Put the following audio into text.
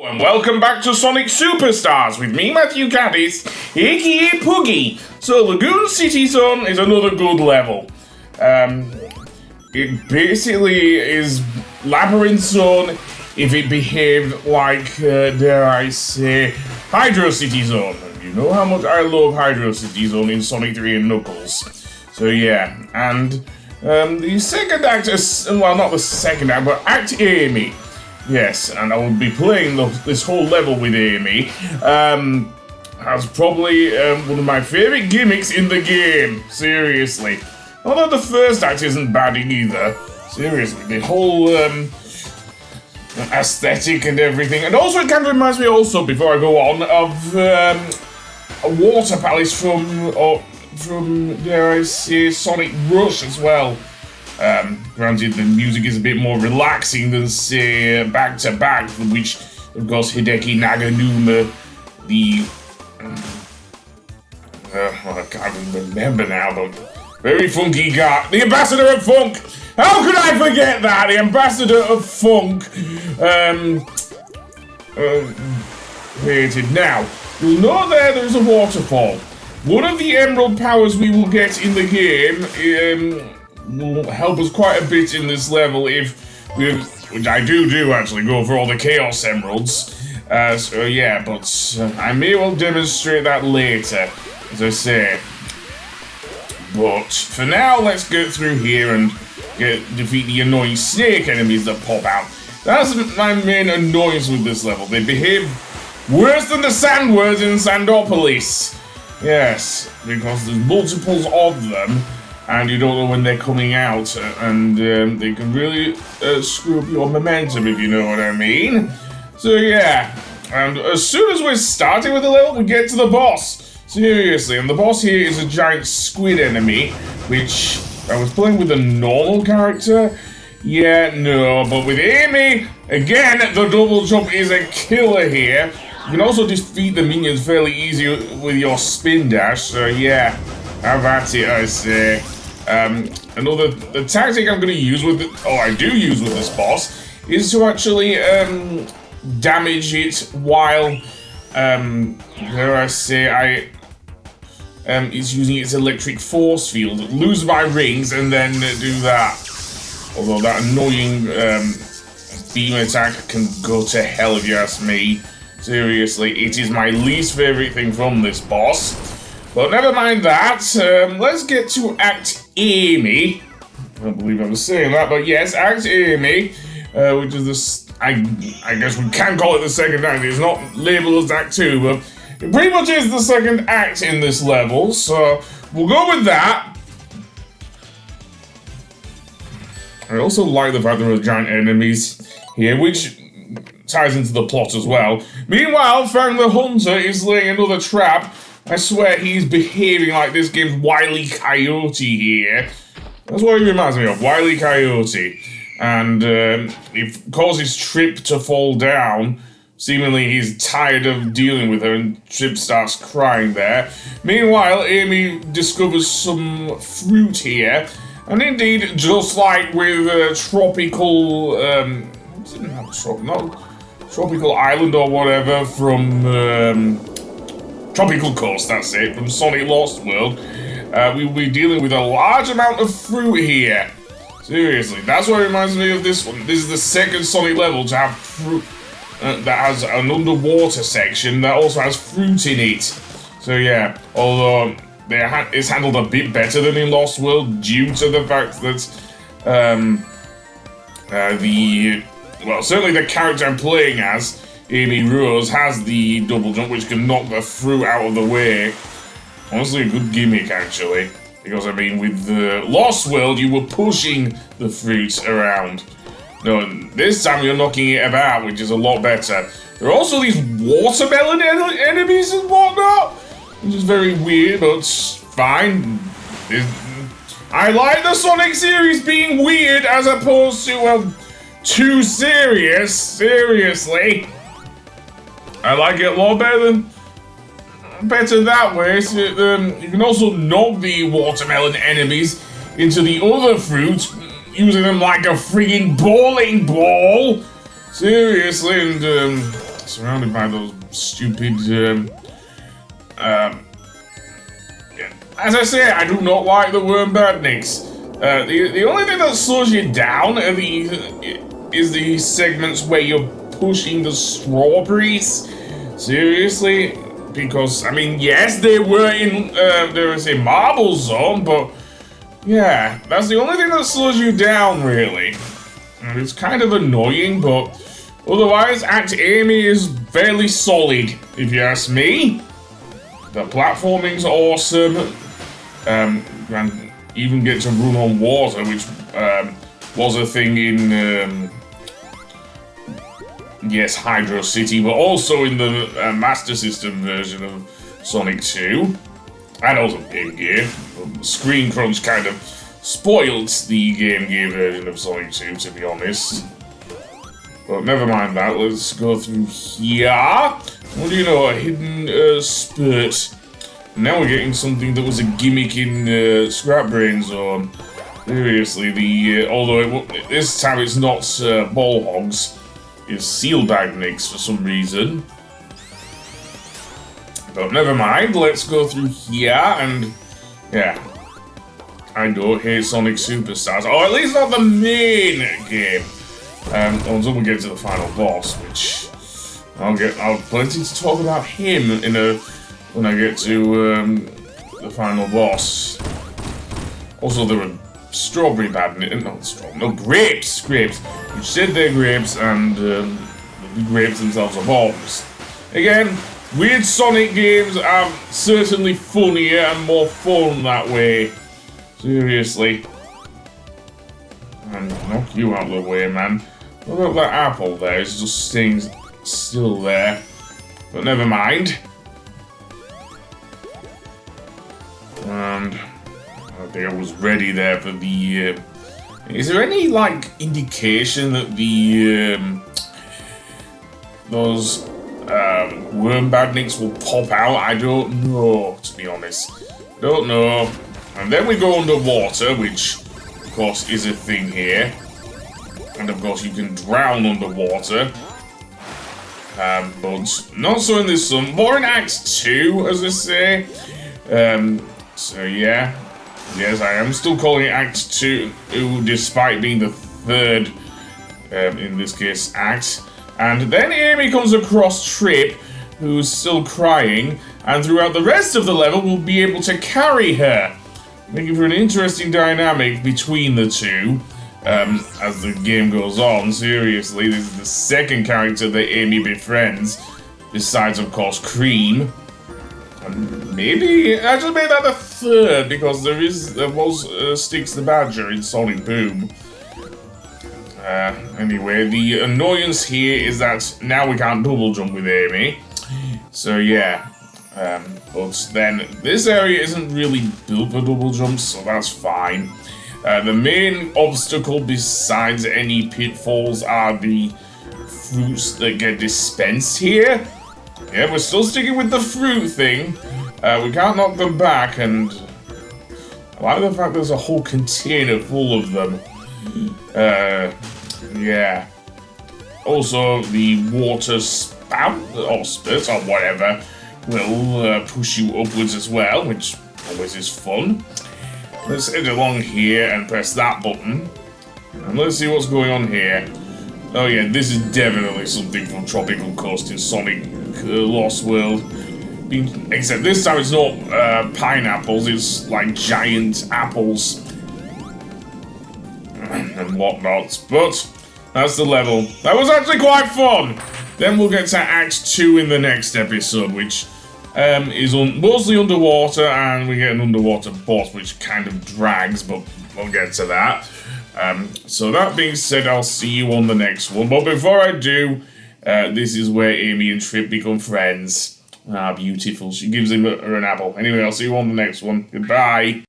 And welcome back to Sonic Superstars with me, Matthew Caddis, aka Puggy. So Lagoon City Zone is another good level. It basically is Labyrinth Zone if it behaved like, dare I say, Hydrocity Zone. And you know how much I love Hydrocity Zone in Sonic 3 and Knuckles. So yeah, and the second act is, well, not the second act, but Act Amy. Yes, and I will be playing this whole level with Amy. That's probably one of my favourite gimmicks in the game. Seriously. Although the first act isn't bad either. Seriously, the whole aesthetic and everything. And also it kind of reminds me also, before I go on, of a water palace from, dare I say, Sonic Rush as well. Granted, the music is a bit more relaxing than, say, Back to Back, for which, of course, Hideki Naganuma, the... I can't even remember now, but very funky guy. The Ambassador of Funk! How could I forget that? The Ambassador of Funk, created. Now, you'll know there's a waterfall. One of the emerald powers we will get in the game, will help us quite a bit in this level if we, which I do actually, go for all the Chaos Emeralds. So yeah, but I may well demonstrate that later, as I say. But for now, let's go through here and defeat the annoying snake enemies that pop out. That's my main annoyance with this level. They behave worse than the Sandwords in Sandopolis. Yes, because there's multiples of them. And you don't know when they're coming out, and they can really screw up your momentum, if you know what I mean. So yeah, and as soon as we're starting with the level, we get to the boss. Seriously, and the boss here is a giant squid enemy, which I was playing with a normal character. Yeah, no, but with Amy, again, the double jump is a killer here. You can also defeat the minions fairly easy with your spin dash, so yeah. Have at it, I say. The tactic I'm going to use with I do use with this boss, is to actually damage it while, dare I say, it's using its electric force field. Lose my rings and then do that. Although that annoying beam attack can go to hell if you ask me. Seriously, it is my least favourite thing from this boss. But never mind that, let's get to Act Amy. I don't believe I was saying that, but yes, Act Amy, which is this, I guess we can call it the second act. It's not labeled as Act 2, but it pretty much is the second act in this level, so we'll go with that. I also like the fact there are giant enemies here, which ties into the plot as well. Meanwhile, Fang the Hunter is laying another trap. I swear he's behaving like this game's Wile E. Coyote here. That's what he reminds me of, Wile E. Coyote. And it causes Trip to fall down. Seemingly he's tired of dealing with her and Trip starts crying there. Meanwhile, Amy discovers some fruit here. And indeed, just like with Tropical... Tropical Island or whatever from... Tropical Coast, that's it, from Sonic Lost World. We'll be dealing with a large amount of fruit here. Seriously, that's what reminds me of this one. This is the second Sonic level to have fruit that has an underwater section that also has fruit in it. So yeah, although it's handled a bit better than in Lost World due to the fact that certainly the character I'm playing as, Amy Rose, has the double jump, which can knock the fruit out of the way. Honestly, a good gimmick, actually. Because, I mean, with the Lost World, you were pushing the fruit around. No, this time you're knocking it about, which is a lot better. There are also these watermelon enemies and whatnot, which is very weird, but fine. I like the Sonic series being weird as opposed to, too serious. Seriously. I like it a lot better that way. So, you can also knock the watermelon enemies into the other fruit, using them like a friggin' bowling ball. Seriously, and surrounded by those stupid, as I say, I do not like the worm badniks. The only thing that slows you down is the segments where you're pushing the strawberries. Seriously? Because, I mean, yes, they were in, there was a marble zone, but yeah, that's the only thing that slows you down, really. And it's kind of annoying, but otherwise, Act Amy is fairly solid, if you ask me. The platforming's awesome. And even get to run on water, which was a thing in, yes, Hydrocity, but also in the Master System version of Sonic 2. And also Game Gear. Screen Crunch kind of spoiled the Game Gear version of Sonic 2, to be honest. But never mind that, let's go through here. What do you know, a hidden spurt. Now we're getting something that was a gimmick in Scrap Brain Zone. Seriously, although this time it's not ball hogs, it's seal bagniks for some reason. But never mind, let's go through here and yeah. I don't hate Sonic Superstars, or at least not the main game. Until we get to the final boss, which I'll have plenty to talk about him when I get to the final boss. Also, there were strawberry grapes, which said they're grapes, and the grapes themselves are bombs. Again, weird Sonic games are certainly funnier and more fun that way. Seriously. And knock you out of the way, man. What about that apple there? It's just staying still there. But never mind. And I think I was ready there for the... is there any, like, indication that the... those worm badniks will pop out? I don't know, to be honest. Don't know. And then we go underwater, which, of course, is a thing here. And, of course, you can drown underwater. But not so in this one. More in Act 2, as I say. So, yeah. Yes, I am still calling it Act 2, despite being the third, in this case, act. And then Amy comes across Trip, who's still crying. And throughout the rest of the level, we'll be able to carry her. Making for an interesting dynamic between the two as the game goes on. Seriously, this is the second character that Amy befriends, besides, of course, Cream. And maybe, actually made that the third, because there was Styx the Badger in Sonic Boom. Anyway, the annoyance here is that now we can't double jump with Amy. So yeah. But then this area isn't really built for double jumps, so that's fine. The main obstacle besides any pitfalls are the fruits that get dispensed here. Yeah, we're still sticking with the fruit thing. We can't knock them back, and I like the fact there's a whole container full of them. Yeah. Also, the water spout, or spurt, or whatever, will push you upwards as well, which always is fun. Let's head along here and press that button. And let's see what's going on here. Oh yeah, this is definitely something from Tropical Coast in Sonic Lost World. Except this time it's not pineapples, it's like giant apples. And whatnot. But that's the level. That was actually quite fun! Then we'll get to Act 2 in the next episode, which is mostly underwater, and we get an underwater boss, which kind of drags, but we'll get to that. So that being said, I'll see you on the next one. But before I do, this is where Amy and Trip become friends. Ah, beautiful. She gives him her an apple. Anyway, I'll see you on the next one. Goodbye.